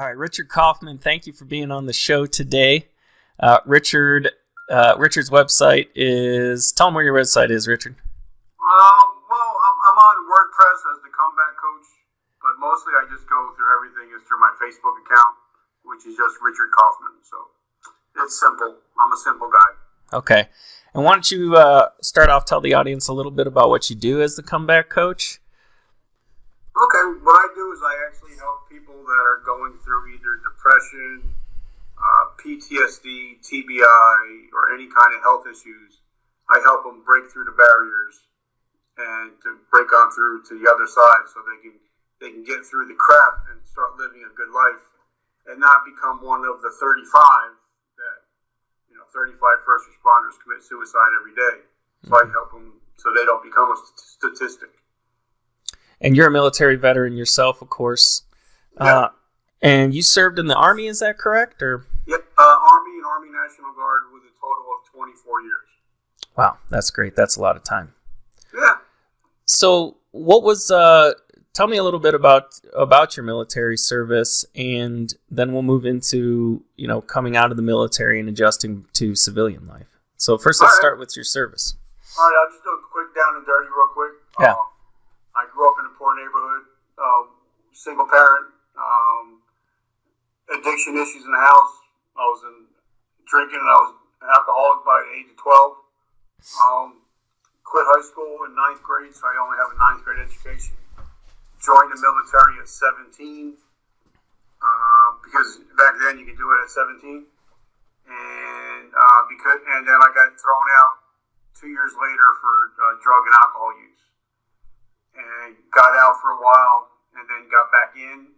All right, Richard Kaufman, thank you for being on the show today. Richard's website is, tell them where your website is, Richard. Well, I'm on WordPress as the comeback coach, but mostly I just go through everything is through my Facebook account, which is just Richard Kaufman. So it's simple. I'm a simple guy. Okay. And why don't you start off, tell the audience a little bit about what you do as the comeback coach? Okay, what I do is I actually help people that are going through either depression, PTSD, TBI, or any kind of health issues. I help them break through the barriers and to break on through to the other side so they can get through the crap and start living a good life and not become one of the 35 that, 35 first responders commit suicide every day. So I help them so they don't become a statistic. And you're a military veteran yourself, of course. Yeah. And you served in the Army, is that correct? Or Yep, Army and Army National Guard with a total of 24 years. Wow, that's great. That's a lot of time. Yeah. So what was, tell me a little bit about your military service, and then we'll move into, coming out of the military and adjusting to civilian life. So first let's start with your service. All right, I'll just do a quick down and dirty real quick. Yeah. I grew up in a poor neighborhood, single parent, addiction issues in the house. I was drinking and I was an alcoholic by the age of 12. Quit high school in 9th grade, so I only have a 9th grade education. Joined the military at 17, because back then you could do it at 17. And then I got thrown out 2 years later for drug and alcohol use. And got out for a while, and then got back in,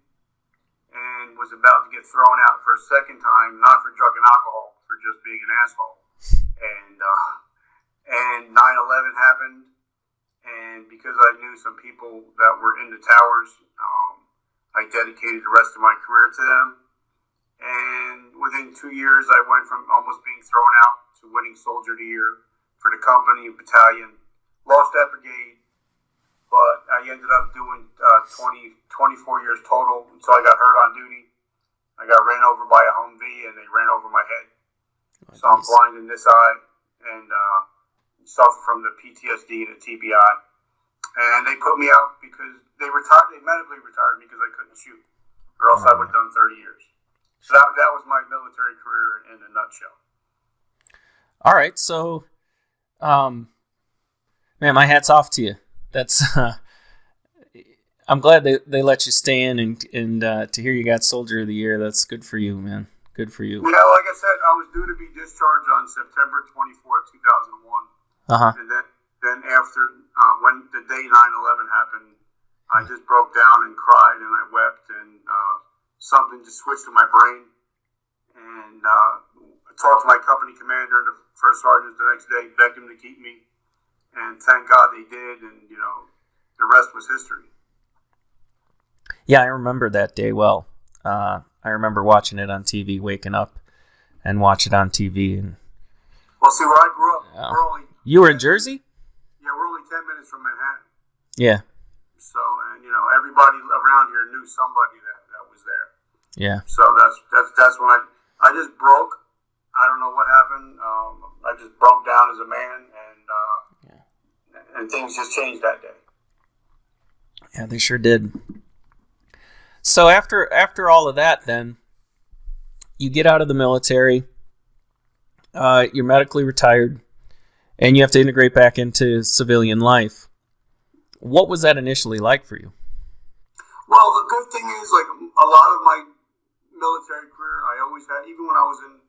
and was about to get thrown out for a second time, not for drug and alcohol, for just being an asshole. And 9/11 happened, and because I knew some people that were in the towers, I dedicated the rest of my career to them. And within 2 years, I went from almost being thrown out to winning Soldier of the Year for the company and battalion. Lost that brigade. But I ended up doing 24 years total until I got hurt on duty. I got ran over by a Humvee, and they ran over my head. Oh, so I'm blind in this eye and suffer from the PTSD and the TBI. And they put me out because they medically retired me because I couldn't shoot, or else I would have done 30 years. So that was my military career in a nutshell. All right, so, man, my hat's off to you. That's I'm glad they let you stay in and to hear you got Soldier of the Year. That's good for you, man. Good for you. Yeah, like I said, I was due to be discharged on September 24th, 2001. And then after when the day 9/11 happened, I just broke down and cried and I wept, and something just switched in my brain. And I talked to my company commander and the first sergeant the next day, begged him to keep me. And thank God they did, and, the rest was history. Yeah, I remember that day well. I remember watching it on TV, waking up and watch it on TV. And well, see, where I grew up, you were in Jersey? Yeah, we're only 10 minutes from Manhattan. Yeah. So, and, everybody around here knew somebody that was there. Yeah. So that's when I just broke. I don't know what happened. I just broke down as a man, and things just changed that day. Yeah, they sure did. So after all of that, then you get out of the military. You're medically retired, and you have to integrate back into civilian life. What was that initially like for you? Well, the good thing is, like a lot of my military career, I always had, even when I was in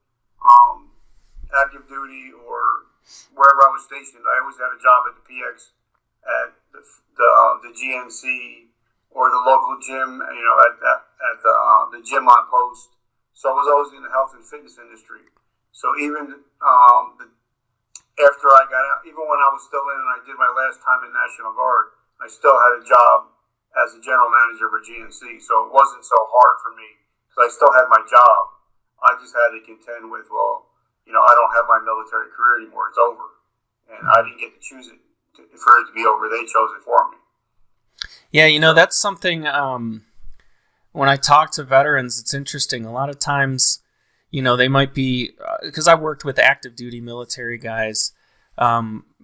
active duty or wherever I was stationed, I always had a job at the PX, at the GNC or the local gym, at the gym on post. So I was always in the health and fitness industry. So even after I got out, even when I was still in and I did my last time in National Guard, I still had a job as a general manager for GNC. So it wasn't so hard for me because I still had my job. I just had to contend with, I don't have my military career anymore. It's over. And I didn't get to choose it for it to be over. They chose it for me. Yeah, that's something when I talk to veterans, it's interesting. A lot of times, they might be, because I worked with active duty military guys,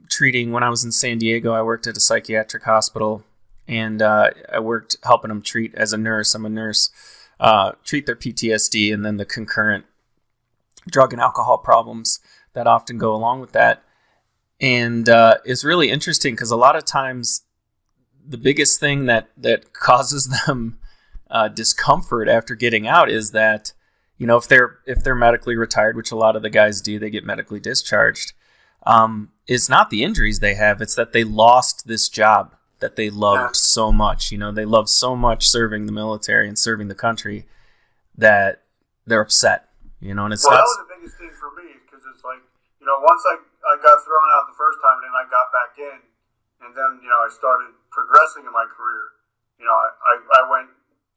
treating, when I was in San Diego, I worked at a psychiatric hospital, and I worked helping them treat, as a nurse, I'm a nurse, treat their PTSD and then the concurrent drug and alcohol problems that often go along with that. And it's really interesting because a lot of times the biggest thing that causes them discomfort after getting out is that, if they're medically retired, which a lot of the guys do, they get medically discharged. It's not the injuries they have; it's that they lost this job that they loved so much. They love so much serving the military and serving the country that they're upset. And it's that was the biggest thing for me, because it's like, once I got thrown out the first time, and then I got back in, and then I started progressing in my career. I went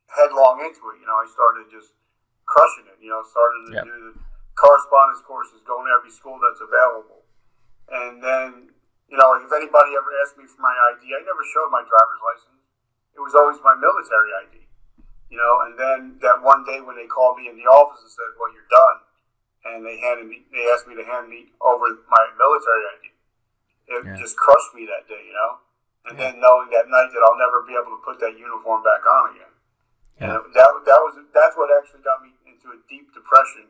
headlong into it. I started just crushing it. Started to do the correspondence courses, going to every school that's available. And then, if anybody ever asked me for my ID, I never showed my driver's license. It was always my military ID. And then that one day when they called me in the office and said, "Well, you're done," and they asked me to hand me over my military ID. It just crushed me that day, And then knowing that night that I'll never be able to put that uniform back on again. Yeah. And that's what actually got me into a deep depression.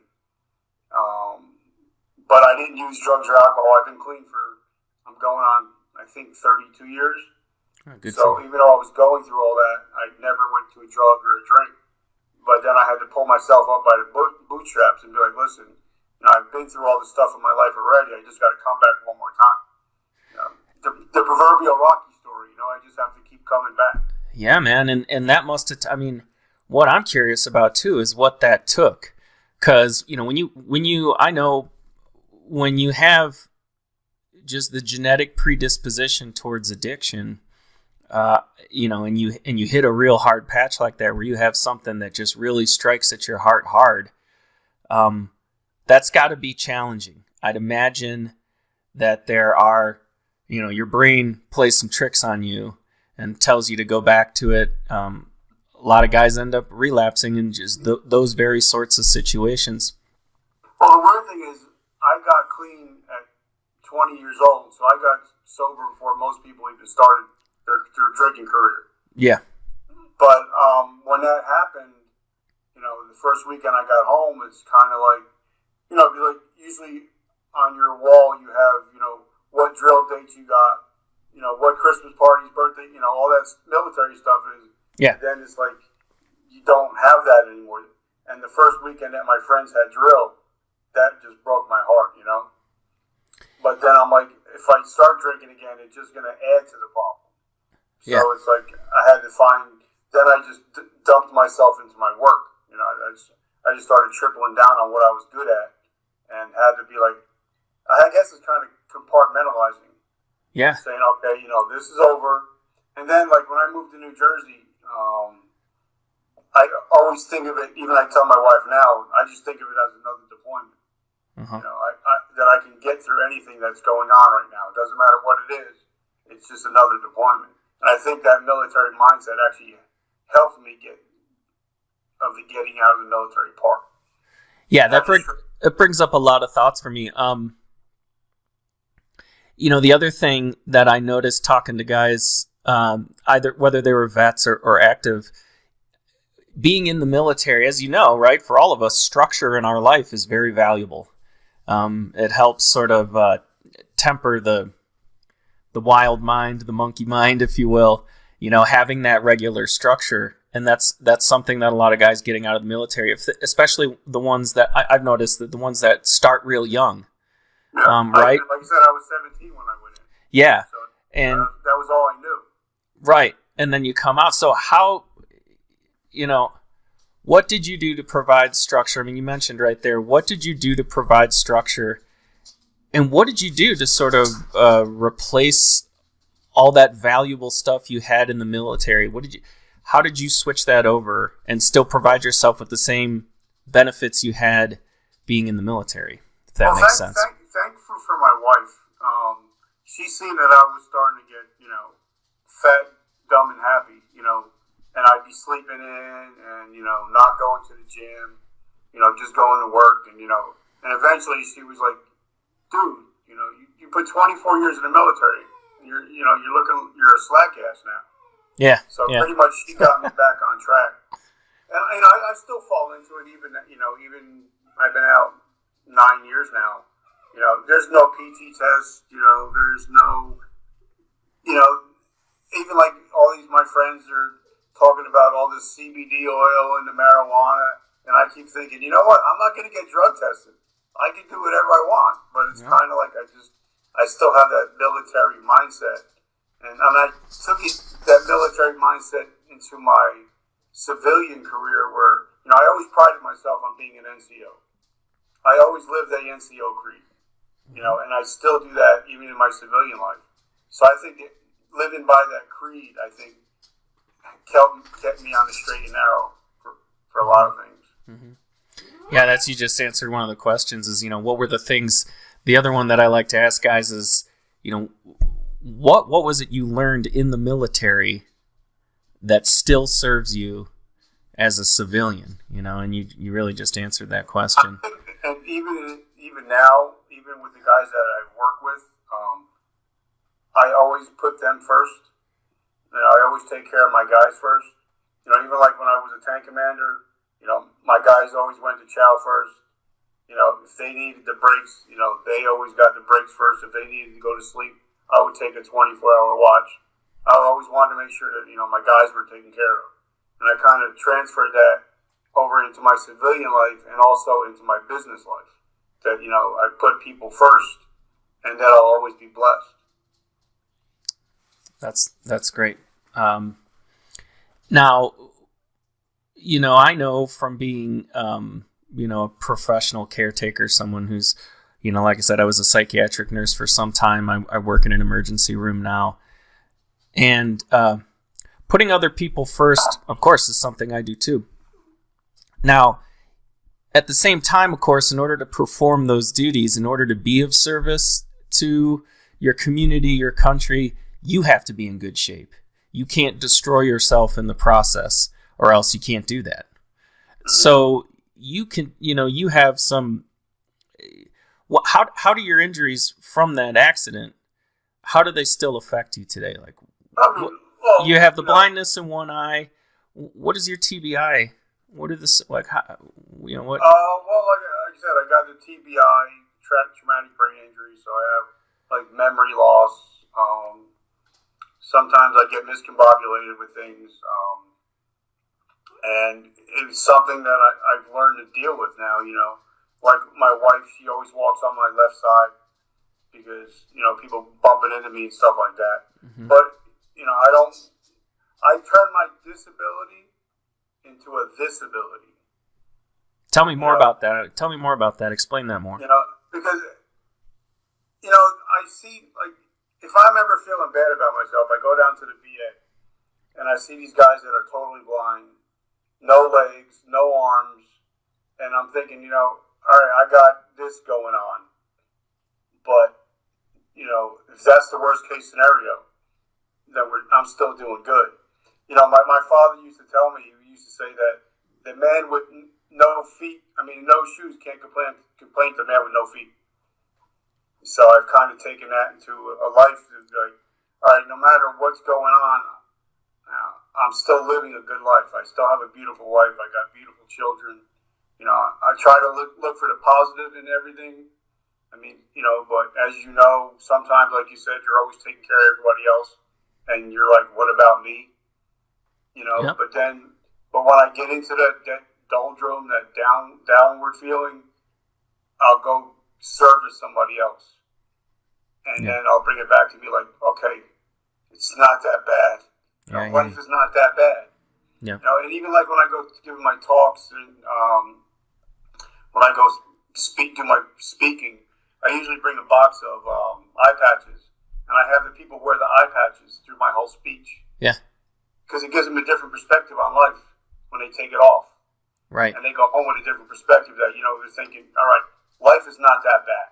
But I didn't use drugs or alcohol. I've been clean I'm going on, I think, 32 years. So even though I was going through all that, I never went to a drug or a drink. But then I had to pull myself up by the bootstraps and be like, listen, I've been through all this stuff in my life already. I just got to come back one more time. The proverbial Rocky story, I just have to keep coming back. Yeah, man. And that must have, what I'm curious about too is what that took. Because, when you have just the genetic predisposition towards addiction, and you hit a real hard patch like that, where you have something that just really strikes at your heart hard, that's got to be challenging. I'd imagine that there are, your brain plays some tricks on you and tells you to go back to it. A lot of guys end up relapsing in just those very sorts of situations. Well, the weird thing is, I got clean at 20 years old, so I got sober before most people even started their drinking career. Yeah. But when that happened, the first weekend I got home, it's kind of like, usually on your wall you have, what drill dates you got, what Christmas parties, birthday, all that military stuff is. Yeah. Then it's like, you don't have that anymore. And the first weekend that my friends had drill, that just broke my heart, But then I'm like, if I start drinking again, it's just going to add to the problem. So it's like, I had to then I just dumped myself into my work. I just started tripling down on what I was good at, and had to be like, I guess it's kind of compartmentalizing. Yeah. Saying, okay, this is over. And then, like, when I moved to New Jersey, I always think of it, even I tell my wife now, I just think of it as another deployment. Uh-huh. That I can get through anything that's going on right now. It doesn't matter what it is. It's just another deployment. And I think that military mindset actually helped me get getting out of the military part. Yeah, it brings up a lot of thoughts for me. The other thing that I noticed talking to guys, either whether they were vets or active, being in the military, as you know, right, for all of us, structure in our life is very valuable. It helps sort of temper the wild mind, the monkey mind, if you will, having that regular structure. And that's something that a lot of guys getting out of the military, especially the ones that I've noticed, that the ones that start real young, right? Like you said, I was 17 when I went in. Yeah. So, and that was all I knew. Right. And then you come out. So how, what did you do to provide structure? I mean, you mentioned right there, what did you do to provide structure? And what did you do to sort of replace all that valuable stuff you had in the military? How did you switch that over and still provide yourself with the same benefits you had being in the military? If that makes sense. Thankful for my wife. She seen that I was starting to get, fat, dumb, and happy, and I'd be sleeping in, and not going to the gym, just going to work, and eventually she was like, dude, you put 24 years in the military, and you're a slack ass now. Yeah. So pretty much she got me back on track. And I still fall into it, even I've been out 9 years now. There's no PT test. There's no, even like all these my friends are talking about all this CBD oil and the marijuana, and I keep thinking, you know what? I'm not going to get drug tested. I can do whatever I want, but it's kind of like I still have that military mindset, and I took that military mindset into my civilian career, where I always prided myself on being an NCO. I always lived the NCO creed, and I still do that even in my civilian life. So I think living by that creed, I think, kept me on the straight and narrow for a lot of things. Mm-hmm. Yeah, you just answered one of the questions. Is what were the things? The other one that I like to ask guys is, what was it you learned in the military that still serves you as a civilian? And you really just answered that question. And even now, even with the guys that I work with, I always put them first. I always take care of my guys first. Even like when I was a tank commander, my guys always went to chow first. If they needed the breaks, they always got the breaks first. If they needed to go to sleep, I would take a 24-hour watch. I always wanted to make sure that, my guys were taken care of. And I kind of transferred that over into my civilian life and also into my business life. That, I put people first, and that I'll always be blessed. That's great. Now, I know from being, a professional caretaker, someone who's, like I said, I was a psychiatric nurse for some time. I work in an emergency room now. And putting other people first, of course, is something I do too. Now, at the same time, of course, in order to perform those duties, in order to be of service to your community, your country, you have to be in good shape. You can't destroy yourself in the process, or else you can't do that. So you can, you have some. How do your injuries from that accident? How do they still affect you today? Like, you have the blindness in one eye. What is your TBI? What are the like? How, what? Well, like I said, I got the TBI, traumatic brain injury, so I have like memory loss. Sometimes I get miscombobulated with things, and it's something that I've learned to deal with now. Like my wife, she always walks on my left side because people bumping into me and stuff like that. Mm-hmm. But I turn my disability into a disability. Tell me more about that. Tell me more about that. Explain that more. Because I see, like, if I'm ever feeling bad about myself, I go down to the VA and I see these guys that are totally blind, no legs, no arms, and I'm thinking, all right, I got this going on, but if that's the worst case scenario, then I'm still doing good. My father used to tell me, he used to say that the man with no shoes can't complain to the man with no feet. So I've kind of taken that into a life that's like, all right, no matter what's going on, I'm still living a good life. I still have a beautiful wife. I got beautiful children. I try to look for the positive in everything. But as sometimes, like you said, you're always taking care of everybody else, and you're like, what about me? Yep. But when I get into that doldrum, that downward feeling, I'll go service somebody else. And then I'll bring it back to be like, okay, it's not that bad. Life is not that bad. Yeah. And even like when I go to give my talks and when I go do my speaking, I usually bring a box of eye patches, and I have the people wear the eye patches through my whole speech. Yeah. Because it gives them a different perspective on life when they take it off. Right. And they go home with a different perspective that, they're thinking, all right, life is not that bad.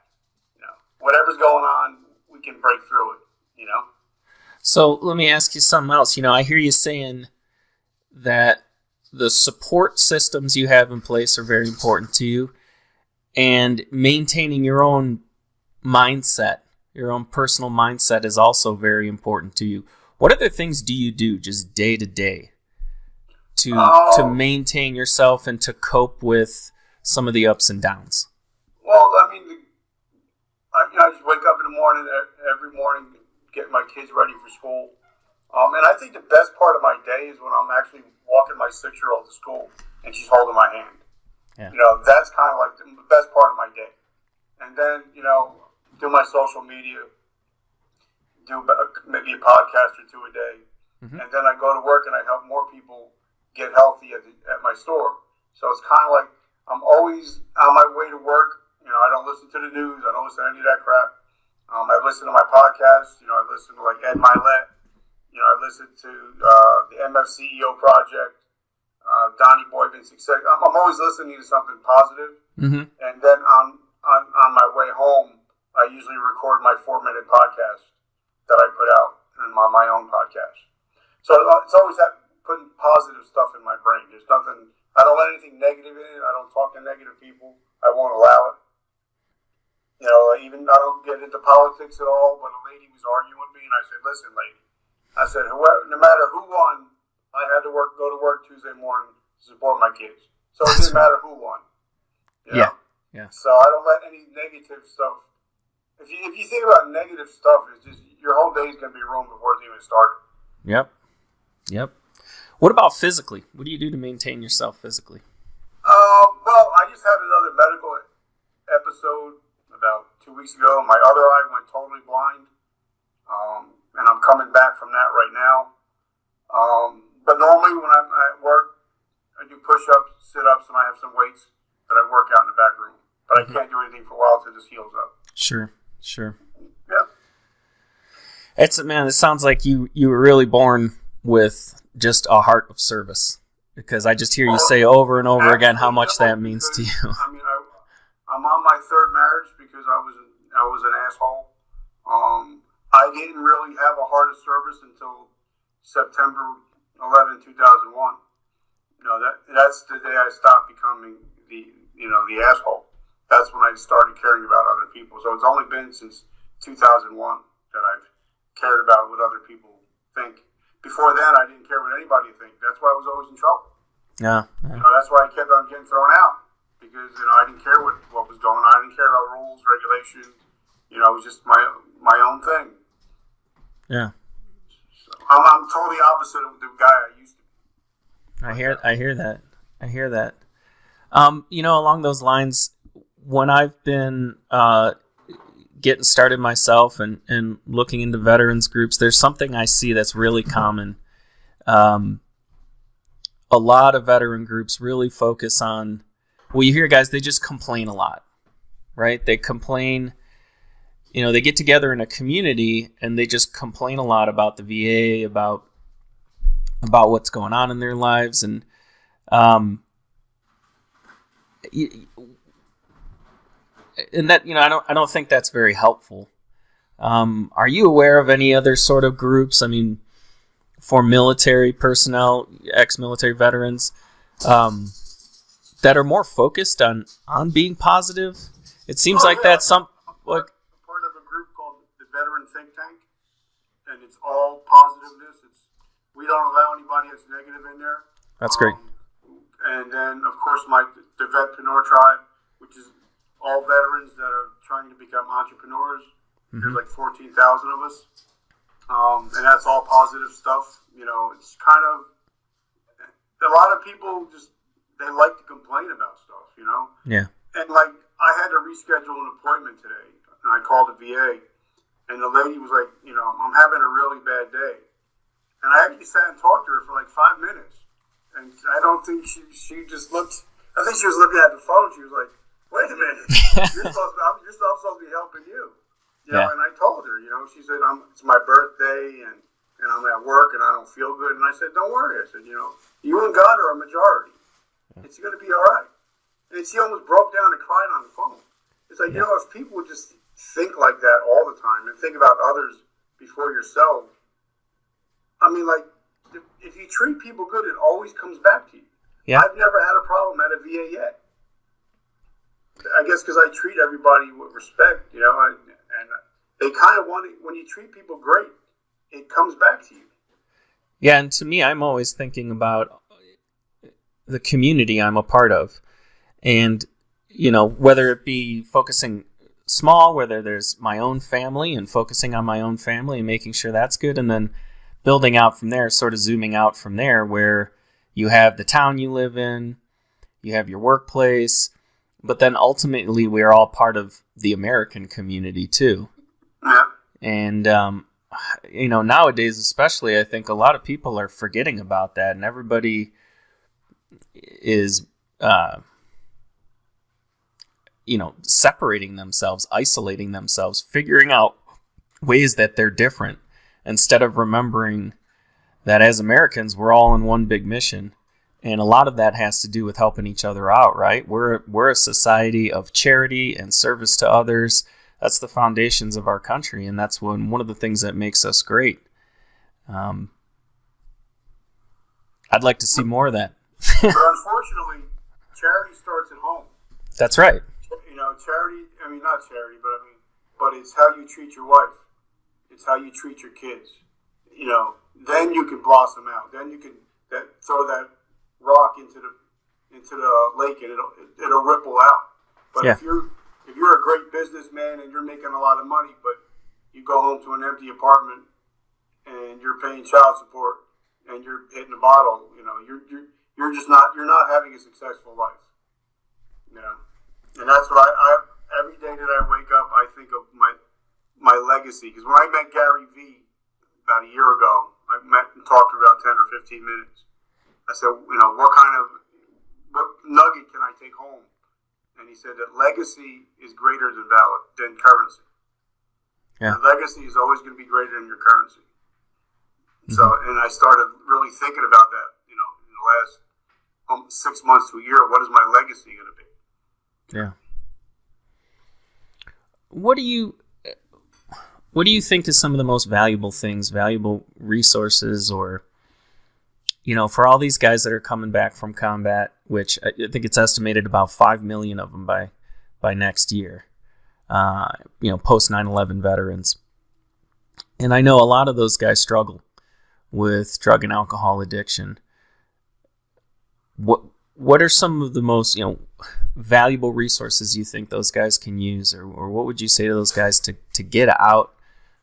Whatever's going on, we can break through it, So let me ask you something else. I hear you saying that the support systems you have in place are very important to you, and maintaining your own mindset, your own personal mindset is also very important to you. What other things do you do just day to day to maintain yourself and to cope with some of the ups and downs? Well, I mean, I just wake up in the morning, every morning, get my kids ready for school. And I think the best part of my day is when I'm actually walking my 6-year-old to school and she's holding my hand. Yeah. That's kind of like the best part of my day. And then, do my social media, do maybe a podcast or 2 a day. Mm-hmm. And then I go to work and I help more people get healthy at my store. So it's kind of like I'm always on my way to work. I don't listen to the news. I don't listen to any of that crap. I listen to my podcast. I listen to like Ed Milet. I listen to the MF CEO Project, Donnie Boyden Success. I'm always listening to something positive. Mm-hmm. And then on my way home, I usually record my 4-minute podcast that I put out in my own podcast. So it's always putting positive stuff in my brain. There's nothing. I don't let anything negative in it. I don't talk to negative people. I won't allow it. Even I don't get into politics at all. But a lady was arguing with me, and I said, "Listen, lady," I said, no matter who won, I had to go to work Tuesday morning to support my kids. So it didn't matter who won. Yeah. So I don't let any negative stuff. If you think about negative stuff, it's just your whole day is going to be ruined before it's even started. Yep. What about physically? What do you do to maintain yourself physically? Well, I just had another medical episode about 2 weeks ago. My other eye went totally blind. And I'm coming back from that right now. But normally when I'm at work, I do push-ups, sit-ups, and I have some weights that I work out in the back room. But I can't do anything for a while until this heals up. Sure. Yeah. It sounds like you were really born with just a heart of service, because I just hear you say over and over again how much that means to you. I mean, I'm on my 3rd marriage because I was an asshole. I didn't really have a heart of service until September 11, 2001. That's the day I stopped becoming the asshole. That's when I started caring about other people. So it's only been since 2001 that I've cared about what other people think. Before then, I didn't care what anybody think. That's why I was always in trouble. Yeah. That's why I kept on getting thrown out, because I didn't care what was going on. I didn't care about rules, regulations. It was just my own thing. Yeah. So I'm totally opposite of the guy I used to be. I hear that. Along those lines, when I've been getting started myself and looking into veterans groups, there's something I see that's really common. A lot of veteran groups really focus on, well, you hear guys, they just complain a lot, right? They complain. They get together in a community and they just complain a lot about the VA, about what's going on in their lives, and that I don't think that's very helpful. Are you aware of any other sort of groups? I mean, for military personnel, ex-military veterans, that are more focused on being positive? It seems like that's some. Like, part of a group called the Veteran Think Tank, and it's all positiveness. We don't allow anybody that's negative in there. That's great. And then, of course, the Vetpreneur Tribe, which is all veterans that are trying to become entrepreneurs. Mm-hmm. There's like 14,000 of us. And that's all positive stuff. It's kind of, a lot of people they like to complain about stuff, Yeah. And I had to reschedule an appointment today, and I called the VA, and the lady was like, I'm having a really bad day. And I actually sat and talked to her for like 5 minutes. And I don't think she just looked, I think she was looking at the phone. She was like, wait a minute, you're supposed to be helping you. Yeah. And I told her, she said, it's my birthday and I'm at work and I don't feel good. And I said, don't worry. I said, you and God are a majority. It's going to be all right. And she almost broke down and cried on the phone. It's like, if people would just think like that all the time and think about others before yourself. I mean, if you treat people good, it always comes back to you. Yeah. I've never had a problem at a VA yet. I guess because I treat everybody with respect, you know, and they kind of want it. When you treat people great, it comes back to you. Yeah, and to me, I'm always thinking about the community I'm a part of. And, you know, whether it be focusing small, whether there's my own family and focusing on my own family and making sure that's good, and then building out from there, sort of zooming out from there, where you have the town you live in, you have your workplace, but then ultimately we are all part of the American community too. Yeah. And, you know, nowadays especially, I think a lot of people are forgetting about that, and everybody is, you know, separating themselves, isolating themselves, figuring out ways that they're different, instead of remembering that as Americans, we're all in one big mission. And a lot of that has to do with helping each other out, right? We're a society of charity and service to others. That's the foundations of our country, and that's one of the things that makes us great. I'd like to see more of that. But unfortunately, charity starts at home. That's right. You know, charity, I mean, not charity, but it's how you treat your wife. It's how you treat your kids. You know, then you can blossom out. Then you can throw that rock into the lake, and it'll ripple out. But Yeah. if you're a great businessman and you're making a lot of money, but you go home to an empty apartment and you're paying child support and you're hitting a bottle, you know, you're not having a successful life. You know, and that's what I every day that I wake up, I think of my legacy. Because when I met Gary Vee about a year ago, I met and talked for about 10 or 15 minutes. I said, you know, what nugget can I take home? And he said that legacy is greater than currency. Yeah. Your legacy is always going to be greater than your currency. Mm-hmm. So, and I started really thinking about that, you know, in the last 6 months to a year. What is my legacy going to be? Yeah. What do you think is some of the most valuable things, valuable resources, or, you know, for all these guys that are coming back from combat, which I think it's estimated about 5 million of them by next year, you know, post 9/11 veterans. And I know a lot of those guys struggle with drug and alcohol addiction. What are some of the most, you know, valuable resources you think those guys can use, or what would you say to those guys to get out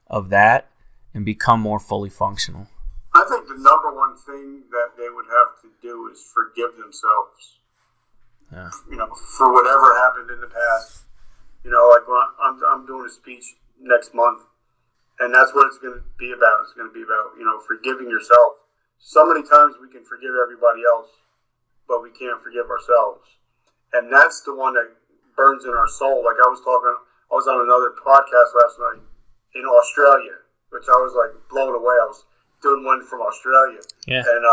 of that and become more fully functional? I think the number one thing that they would have to do is forgive themselves. Yeah. You know, for whatever happened in the past. You know, like when I'm doing a speech next month, and that's what it's going to be about. It's going to be about, you know, forgiving yourself. So many times we can forgive everybody else, but we can't forgive ourselves. And that's the one that burns in our soul. Like I was on another podcast last night in Australia, which I was like blown away. I was doing one from Australia. Yeah. And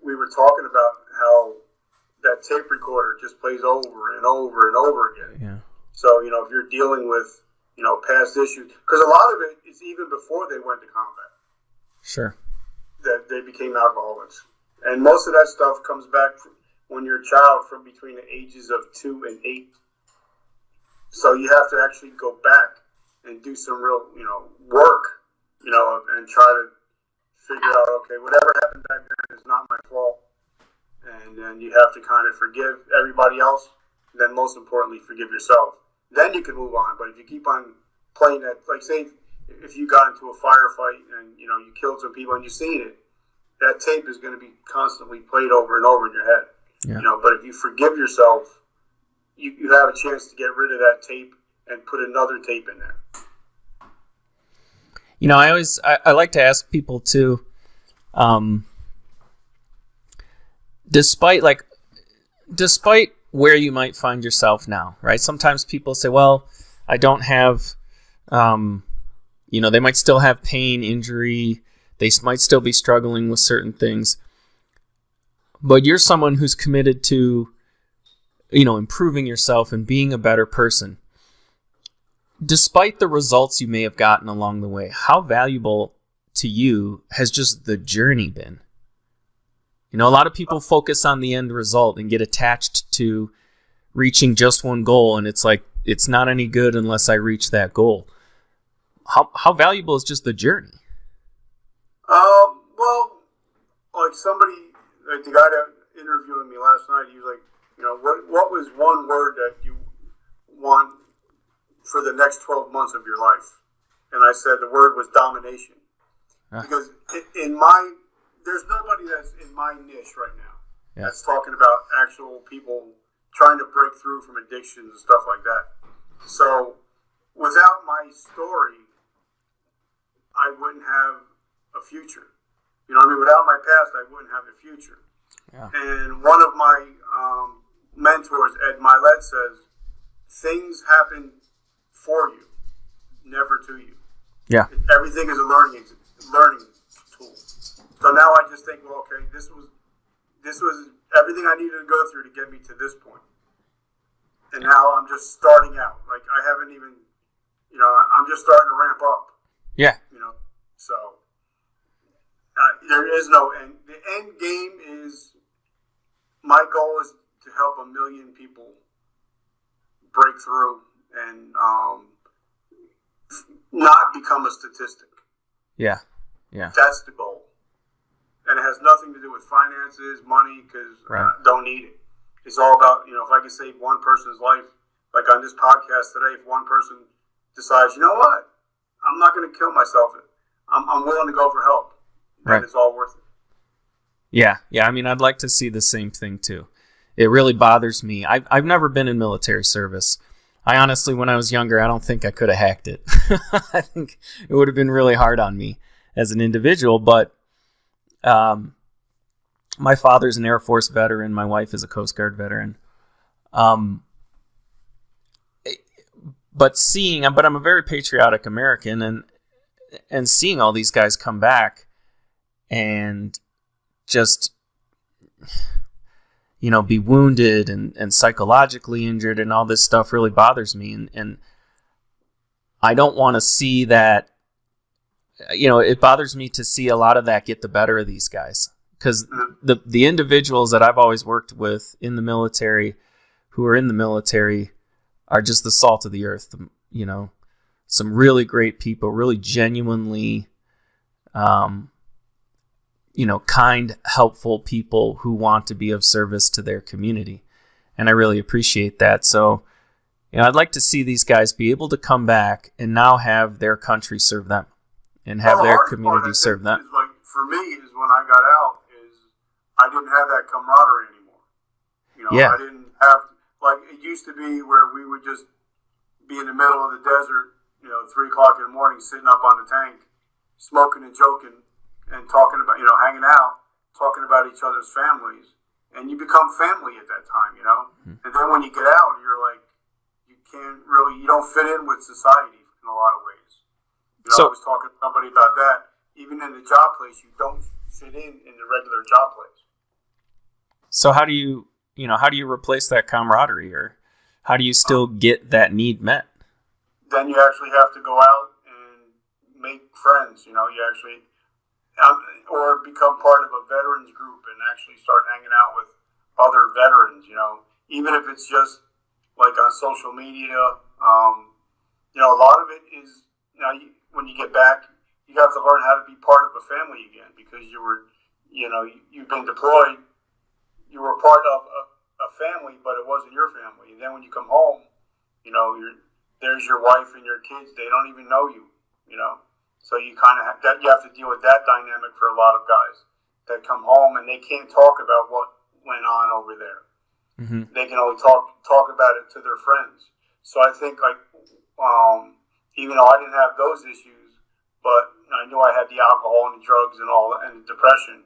we were talking about how that tape recorder just plays over and over and over again. Yeah. So, you know, if you're dealing with, you know, past issues, because a lot of it is even before they went to combat. Sure. That they became alcoholics. And most of that stuff comes back when you're a child from between the ages of 2 and 8. So you have to actually go back and do some real, you know, work, you know, and try to figure out, okay, whatever happened back then is not my fault. And then you have to kind of forgive everybody else. And then most importantly, forgive yourself. Then you can move on. But if you keep on playing that, like say if you got into a firefight and, you know, you killed some people and you've seen it, that tape is going to be constantly played over and over in your head. Yeah. You know, but if you forgive yourself, you have a chance to get rid of that tape and put another tape in there. You know, I like to ask people too, despite where you might find yourself now, right? Sometimes people say, well, I don't have, you know, they might still have pain, injury, they might still be struggling with certain things, but you're someone who's committed to, you know, improving yourself and being a better person. Despite the results you may have gotten along the way, how valuable to you has just the journey been? You know, a lot of people focus on the end result and get attached to reaching just one goal, and it's like, it's not any good unless I reach that goal. How valuable is just the journey? Well, like the guy that interviewed me last night, he was like, you know, what was one word that you want for the next 12 months of your life? And I said the word was domination. Because there's nobody that's in my niche right now that's talking about actual people trying to break through from addictions and stuff like that. So without my story, I wouldn't have a future. You know what I mean? Without my past, I wouldn't have a future. Yeah. And one of my mentors, Ed Milet, says, things happen for you, never to you. Yeah. Everything is a learning tool. So now I just think, well, okay, this was everything I needed to go through to get me to this point. And now I'm just starting out. Like, I haven't even, you know, I'm just starting to ramp up. Yeah. You know, so there is no end. The end game is, my goal is to help 1 million people break through and not become a statistic. Yeah. Yeah. That's the goal. And it has nothing to do with finances, money, because I don't need it. It's all about, you know, if I can save one person's life, like on this podcast today, if one person decides, you know what, I'm not going to kill myself. I'm willing to go for help. Right. It's all worth it. Yeah. Yeah. I mean, I'd like to see the same thing too. It really bothers me. I've never been in military service. I honestly, when I was younger, I don't think I could have hacked it. I think it would have been really hard on me as an individual, but my father's an Air Force veteran. My wife is a Coast Guard veteran. But I'm a very patriotic American, and seeing all these guys come back and just, you know, be wounded and psychologically injured and all this stuff really bothers me. And I don't want to see that, you know, it bothers me to see a lot of that get the better of these guys. Because the individuals that I've always worked with in the military, who are in the military, are just the salt of the earth. You know, some really great people, really genuinely, you know, kind, helpful people who want to be of service to their community. And I really appreciate that. So, you know, I'd like to see these guys be able to come back and now have their country serve them and have their community serve them. Is like, for me, is when I got out, is I didn't have that camaraderie anymore. You know, I didn't have, like, it used to be where we would just be in the middle of the desert, you know, 3 o'clock in the morning, sitting up on the tank, smoking and joking and talking about, you know, hanging out, talking about each other's families. And you become family at that time, you know? Mm-hmm. And then when you get out, you're like, you don't fit in with society in a lot of ways. You know, I was talking to somebody about that. Even in the job place, you don't fit in the regular job place. So how do you replace that camaraderie, or how do you still get that need met? Then you actually have to go out and make friends. You know, you actually, or become part of a veterans group and actually start hanging out with other veterans. You know, even if it's just like on social media. You know, a lot of it is, you know, when you get back, you have to learn how to be part of a family again, because you've been deployed, you were part of a family, but it wasn't your family. And then when you come home, you know, there's your wife and your kids. They don't even know you, you know. So you kind of you have to deal with that dynamic for a lot of guys that come home and they can't talk about what went on over there. Mm-hmm. They can only talk about it to their friends. So I think, like, even though I didn't have those issues, but I knew I had the alcohol and the drugs and all, and the depression,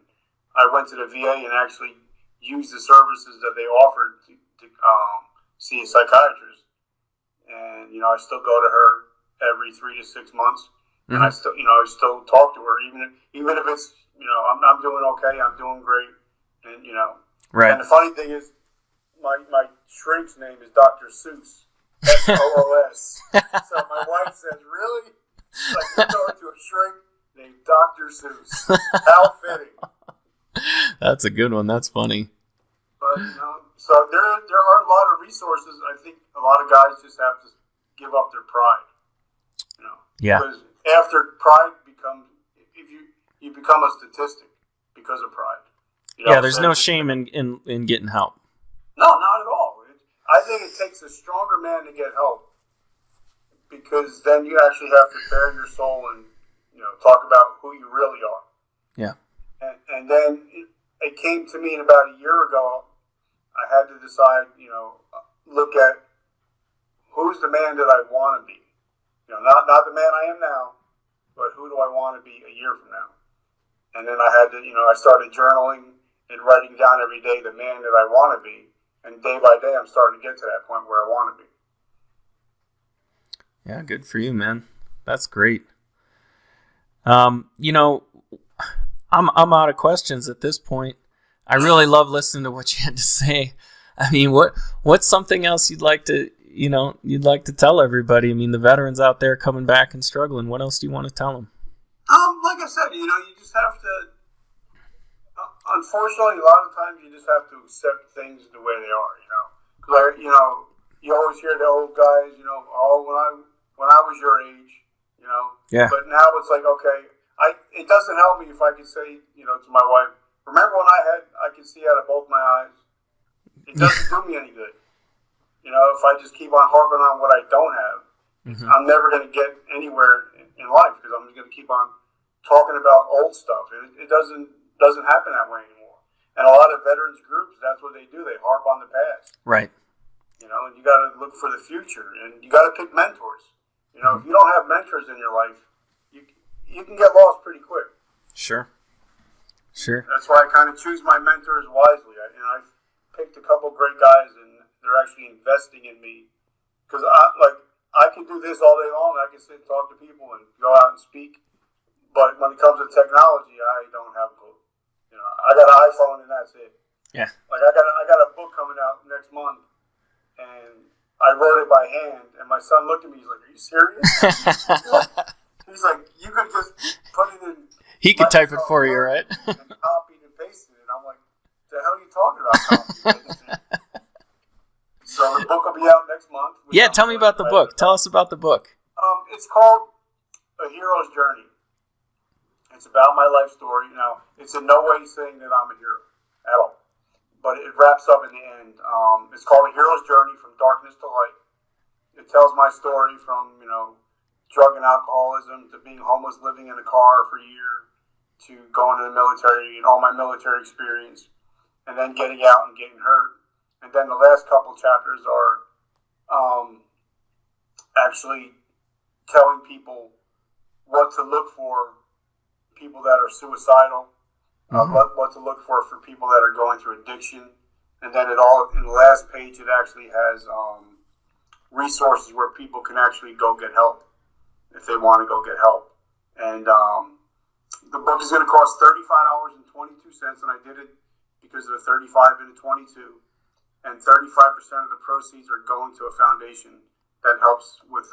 I went to the VA and actually used the services that they offered to see a psychiatrist. And, you know, I still go to her every 3 to 6 months, mm-hmm. and I still talk to her, even if it's, you know, I'm doing okay, I'm doing great, and, you know. Right. And the funny thing is, my shrink's name is Dr. Seuss, SOOS. So my wife says, really? Like, you're going to a shrink named Dr. Seuss. How fitting. That's a good one. That's funny. But, so there are a lot of resources. I think a lot of guys just have to give up their pride. Yeah. Because after pride becomes, if you become a statistic because of pride. Yeah, there's no shame in getting help. No, not at all. I think it takes a stronger man to get help, because then you actually have to bare your soul and talk about who you really are. Yeah. And then it came to me about a year ago. I had to decide, look at who's the man that I want to be. Not the man I am now, but who do I want to be a year from now? And then I had to, I started journaling and writing down every day the man that I want to be. And day by day, I'm starting to get to that point where I want to be. Yeah, good for you, man. That's great. I'm out of questions at this point. I really love listening to what you had to say. I mean, what's something else you'd like to tell everybody? I mean, the veterans out there coming back and struggling. What else do you want to tell them? Like I said, you just have to. Unfortunately, a lot of times you just have to accept things the way they are. Because you always hear the old guys. When I was your age. Yeah. But now it's like, okay, it doesn't help me if I could say, to my wife, remember when I could see out of both my eyes? It doesn't do me any good. If I just keep on harping on what I don't have, I'm never going to get anywhere in life, because I'm just going to keep on talking about old stuff. It doesn't happen that way anymore. And a lot of veterans groups, that's what they do. They harp on the past. Right. And you got to look for the future, and you got to pick mentors. If you don't have mentors in your life, you can get lost pretty quick. Sure. That's why I kind of choose my mentors wisely. I've picked a couple great guys, and they're actually investing in me. Because I can do this all day long. I can sit and talk to people and go out and speak. But when it comes to technology, I don't have a clue. I got an iPhone, and that's it. Yeah. Like I got a book coming out next month, and I wrote it by hand. And my son looked at me. He's like, "Are you serious?" He's like, "You could just put it in." He could type it for you, right? And copied and pasted it. I'm like, "The hell are you talking about?" Copy and pasting? So the book will be out next month. Yeah, tell me about the book. Tell us about the book. It's called A Hero's Journey. It's about my life story. Now, it's in no way saying that I'm a hero at all, but it wraps up in the end. It's called A Hero's Journey from Darkness to Light. It tells my story from, drug and alcoholism to being homeless, living in a car for a year, to going to the military and all my military experience, and then getting out and getting hurt. And then the last couple chapters are actually telling people what to look for, people that are suicidal, what to look for people that are going through addiction. And then in the last page, it actually has resources where people can actually go get help if they want to go get help. And the book is going to cost $35.22, and I did it because of the 35 and the 22. And 35% of the proceeds are going to a foundation that helps with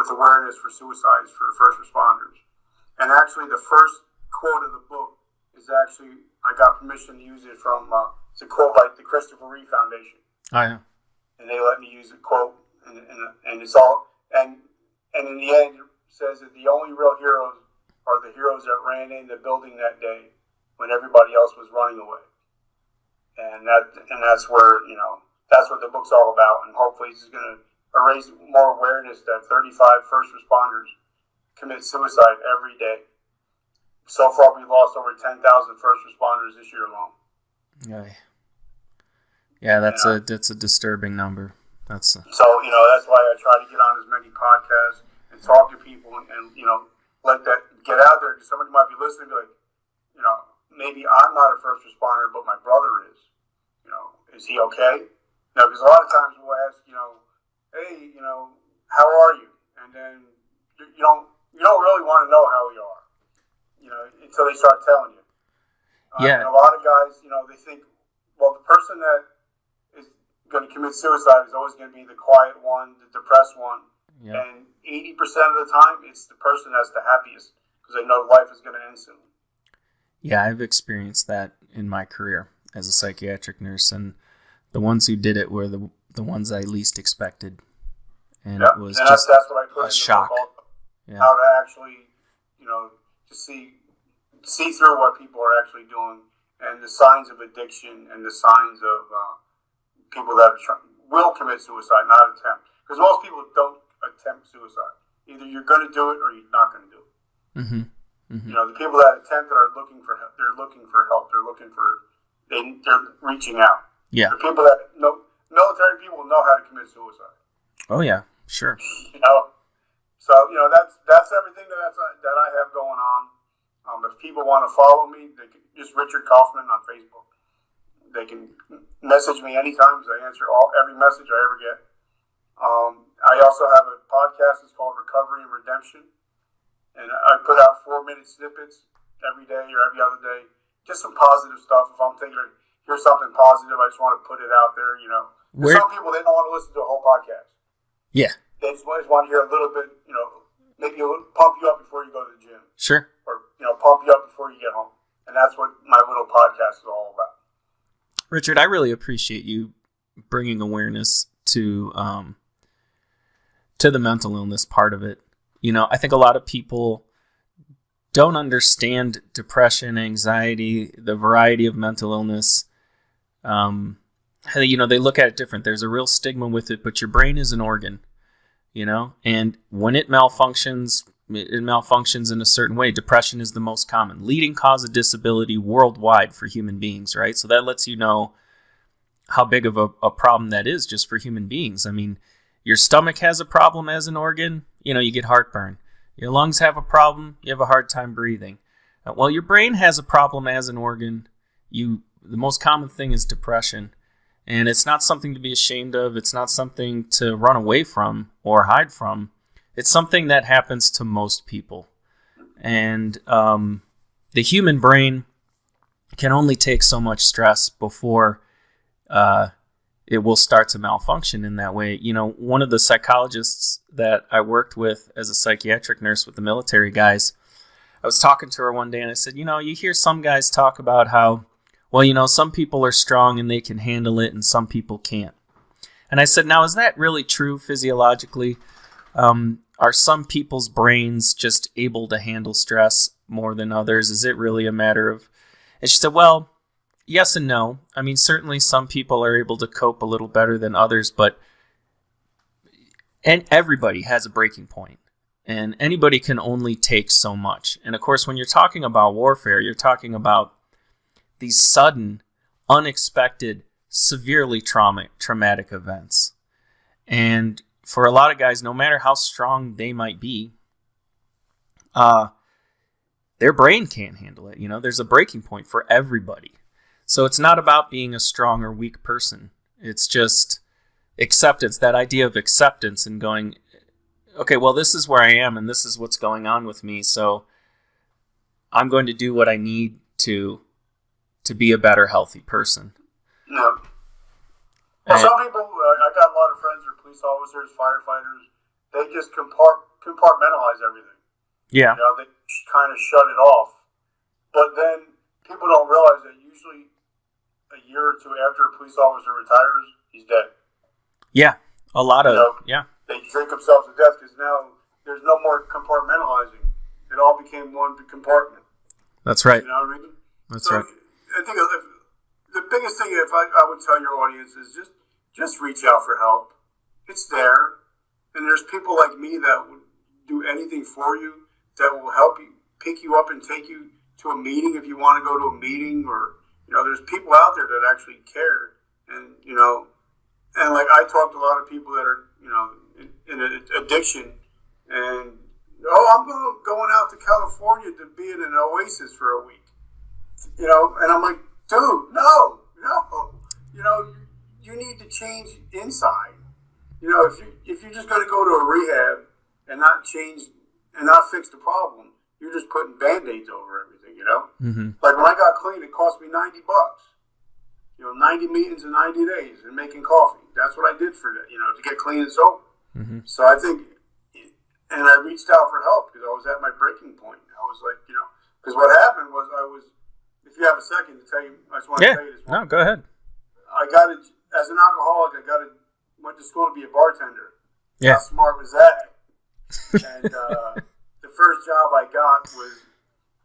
awareness for suicides for first responders. And actually, the first quote of the book is actually, I got permission to use it from, it's a quote by the Christopher Reeve Foundation. Oh, yeah. And they let me use the quote, and it's all, and in the end, it says that the only real heroes are the heroes that ran in the building that day when everybody else was running away. And that's where, that's what the book's all about. And hopefully it's going to raise more awareness that 35 first responders commit suicide every day. So far, we lost over 10,000 first responders this year alone. Yeah, that's a disturbing number. So that's why I try to get on as many podcasts and talk to people and let that get out there, because somebody might be listening and be like, maybe I'm not a first responder, but my brother is. Is he okay? Because a lot of times we'll ask, hey, how are you? And then you don't really want to know how we are, until they start telling you. Yeah. And a lot of guys, they think, well, the person that is going to commit suicide is always going to be the quiet one, the depressed one. Yeah. And 80% of the time, it's the person that's the happiest, because they know life is going to end soon. Yeah, I've experienced that in my career as a psychiatric nurse, and the ones who did it were the ones I least expected, and it was just that's what I put a in the shock. book also. Yeah. How to actually, to see through what people are actually doing, and the signs of addiction, and the signs of people that will commit suicide, not attempt. Because most people don't attempt suicide. Either you're going to do it or you're not going to do it. Mm-hmm. Mm-hmm. The people that attempt it are looking for help. They're looking for help. They're reaching out. Yeah. The people that military people know how to commit suicide. Oh yeah, sure. So that's everything that I have going on. If people want to follow me, they can just Richard Kaufman on Facebook. They can message me anytime. I answer every message I ever get. I also have a podcast. It's called Recovery and Redemption, and I put out 4-minute snippets every day or every other day. Just some positive stuff. If I'm thinking, here's something positive, I just want to put it out there. Some people, they don't want to listen to a whole podcast. Yeah. They just want to hear a little bit. Maybe pump you up before you go to the gym. Sure. Or pump you up before you get home. And that's what my little podcast is all about. Richard, I really appreciate you bringing awareness to the mental illness part of it. I think a lot of people don't understand depression, anxiety, the variety of mental illness. They look at it different. There's a real stigma with it, but your brain is an organ, and when it malfunctions in a certain way. Depression is the most common leading cause of disability worldwide for human beings, right? So that lets you know how big of a problem that is just for human beings. I mean, your stomach has a problem as an organ, you get heartburn. Your lungs have a problem, you have a hard time breathing. Well, your brain has a problem as an organ. The most common thing is depression. And it's not something to be ashamed of. It's not something to run away from or hide from. It's something that happens to most people. And the human brain can only take so much stress before it will start to malfunction in that way. One of the psychologists that I worked with as a psychiatric nurse with the military guys, I was talking to her one day and I said, you hear some guys talk about how, some people are strong and they can handle it and some people can't. And I said, now, is that really true physiologically? Are some people's brains just able to handle stress more than others? Is it really a matter of... And she said, well, yes and no. I mean, certainly some people are able to cope a little better than others, and everybody has a breaking point, and anybody can only take so much. And of course, when you're talking about warfare, you're talking about these sudden, unexpected, severely traumatic events. And for a lot of guys, no matter how strong they might be, their brain can't handle it. There's a breaking point for everybody. So it's not about being a strong or weak person. It's just acceptance, that idea of acceptance and going, okay, well, this is where I am and this is what's going on with me. So I'm going to do what I need to be a better, healthy person. Yeah. Well, some people, I got a lot of friends who are police officers, firefighters. They just compartmentalize everything. Yeah. They kind of shut it off. But then people don't realize that usually a year or two after a police officer retires, he's dead. Yeah. A lot of, yeah. They drink themselves to death because now there's no more compartmentalizing. It all became one compartment. That's right. You know what I mean? That's right. I think the biggest thing, if I would tell your audience, is just reach out for help. It's there. And there's people like me that would do anything for you, that will help you, pick you up and take you to a meeting if you want to go to a meeting, or, there's people out there that actually care. And, and like I talk to a lot of people that are, in addiction, and, I'm going out to California to be in an oasis for a week. And I'm like, dude, no, you need to change inside. If you're just going to go to a rehab and not change and not fix the problem, you're just putting Band-Aids over everything, Mm-hmm. Like when I got clean, it cost me $90. 90 meetings in 90 days and making coffee. That's what I did for that, to get clean and sober. Mm-hmm. So I think, and I reached out for help because I was at my breaking point. I was like, because what happened was have a second to tell you, I just want to tell you this one. No, go ahead. As an alcoholic, went to school to be a bartender. Yeah. How smart was that? And the first job I got was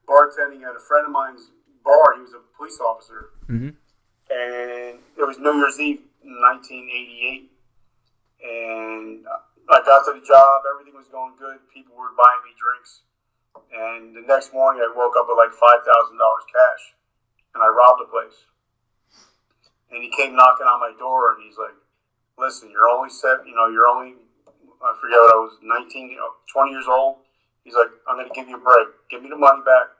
bartending at a friend of mine's bar. He was a police officer. Mm-hmm. And it was New Year's Eve in 1988. And I got to the job. Everything was going good. People were buying me drinks. And the next morning, I woke up with like $5,000 cash. And I robbed the place. And he came knocking on my door, and he's like, listen, you're only, I forget what I was, 19, 20 years old. He's like, I'm going to give you a break. Give me the money back,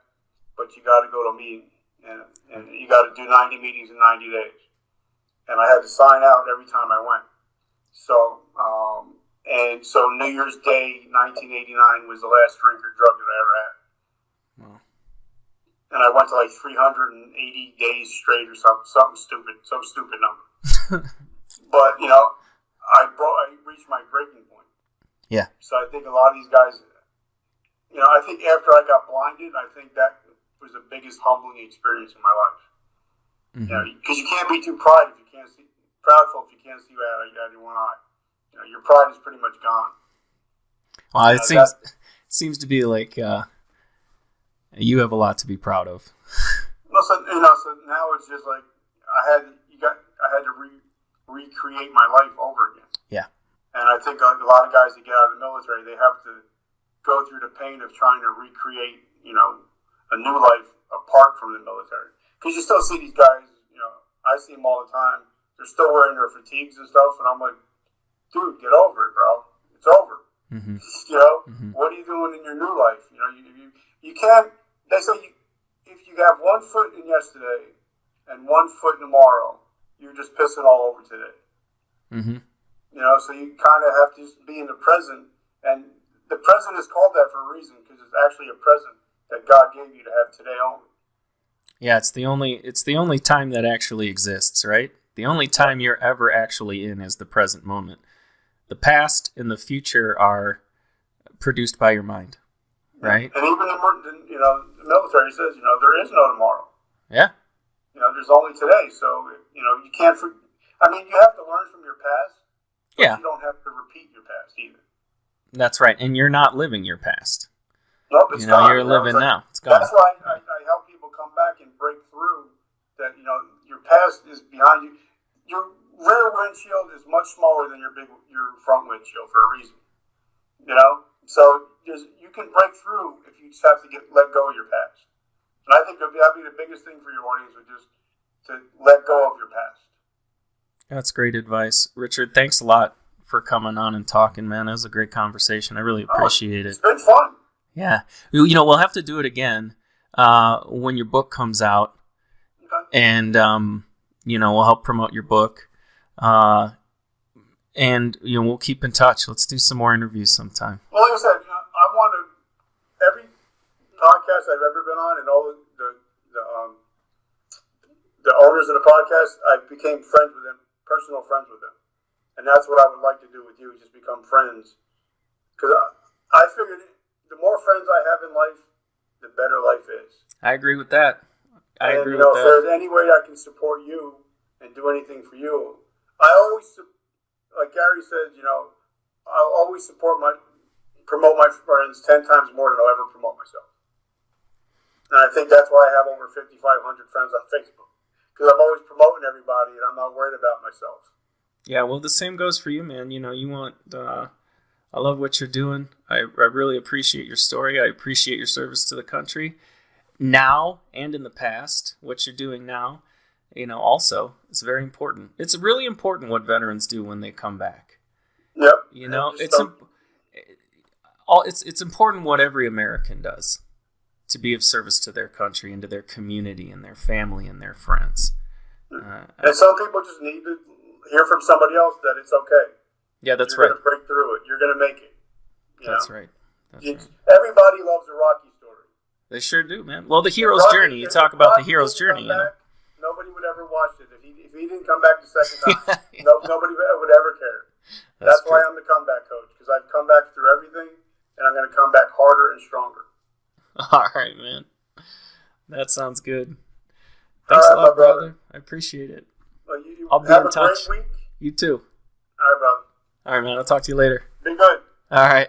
but you got to go to a meeting. And you got to do 90 meetings in 90 days. And I had to sign out every time I went. So New Year's Day, 1989 was the last drink or drug that I ever had. Wow. And I went to like 380 days straight or some stupid number. But, I reached my breaking point. Yeah. So I think a lot of these guys, I think after I got blinded, I think that was the biggest humbling experience in my life. Mm-hmm. Because you can't be too proudful if you can't see out of your one eye. Your pride is pretty much gone. Well, it seems to be like you have a lot to be proud of. Well, so now it's just like I had to recreate my life over again. Yeah. And I think a lot of guys that get out of the military, they have to go through the pain of trying to recreate, a new life apart from the military. Because you still see these guys, I see them all the time. They're still wearing their fatigues and stuff, and I'm like, dude, get over it, bro. It's over. Mm-hmm. Mm-hmm. What are you doing in your new life? You can't. They say if you have 1 foot in yesterday and 1 foot tomorrow, you're just pissing all over today. Mm-hmm. So you kind of have to just be in the present, and the present is called that for a reason because it's actually a present that God gave you to have today only. Yeah, it's the only time that actually exists, right? The only time you're ever actually in is the present moment. The past and the future are produced by your mind, right? And even the military says, there is no tomorrow. Yeah. There's only today. So, you can't. You have to learn from your past. But yeah. You don't have to repeat your past either. That's right, and you're not living your past. Nope, it's gone. You're living now. It's gone. That's why I help people come back and break through that. Your past is behind you. Your rear windshield is much smaller than your front windshield for a reason. So you can break through if you just have to let go of your past. And I think that'd be the biggest thing for your audience, would just to let go of your past. That's great advice, Richard. Thanks a lot for coming on and talking, man. That was a great conversation. I really appreciate it. It's been fun. Yeah. We'll have to do it again when your book comes out. Okay. And, we'll help promote your book. And, we'll keep in touch. Let's do some more interviews sometime. Well, like I said, I want to, every podcast I've ever been on and all the owners of the podcast, I became friends with them, personal friends with them. And that's what I would like to do with you, just become friends. Because I figured the more friends I have in life, the better life is. I agree with that. If there's any way I can support you and do anything for you, I always, like Gary said, I'll always promote my friends 10 times more than I'll ever promote myself. And I think that's why I have over 5,500 friends on Facebook. Because I'm always promoting everybody, and I'm not worried about myself. Yeah, well, the same goes for you, man. You want... I love what you're doing. I really appreciate your story. I appreciate your service to the country. Now and in the past, what you're doing now, also, it's very important. It's really important what veterans do when they come back. Yep. It's important what every American does to be of service to their country and to their community and their family and their friends. And some people just need to hear from somebody else that it's okay. Yeah, that's You're right. You're going to break through it. You're going to make it. That's right. Everybody loves a Rocky story. They sure do, man. Well, the hero's journey. You talk about the hero's journey. Nobody would ever watch it. If he didn't come back the second time, nobody would ever care. That's why I'm the comeback coach, because I've come back through everything, and I'm going to come back harder and stronger. All right, man. That sounds good. Thanks All a right, lot, my brother. I appreciate it. Well, you I'll be have in a touch. great week. You too. All right, brother. All right, man. I'll talk to you later. Be good. All right.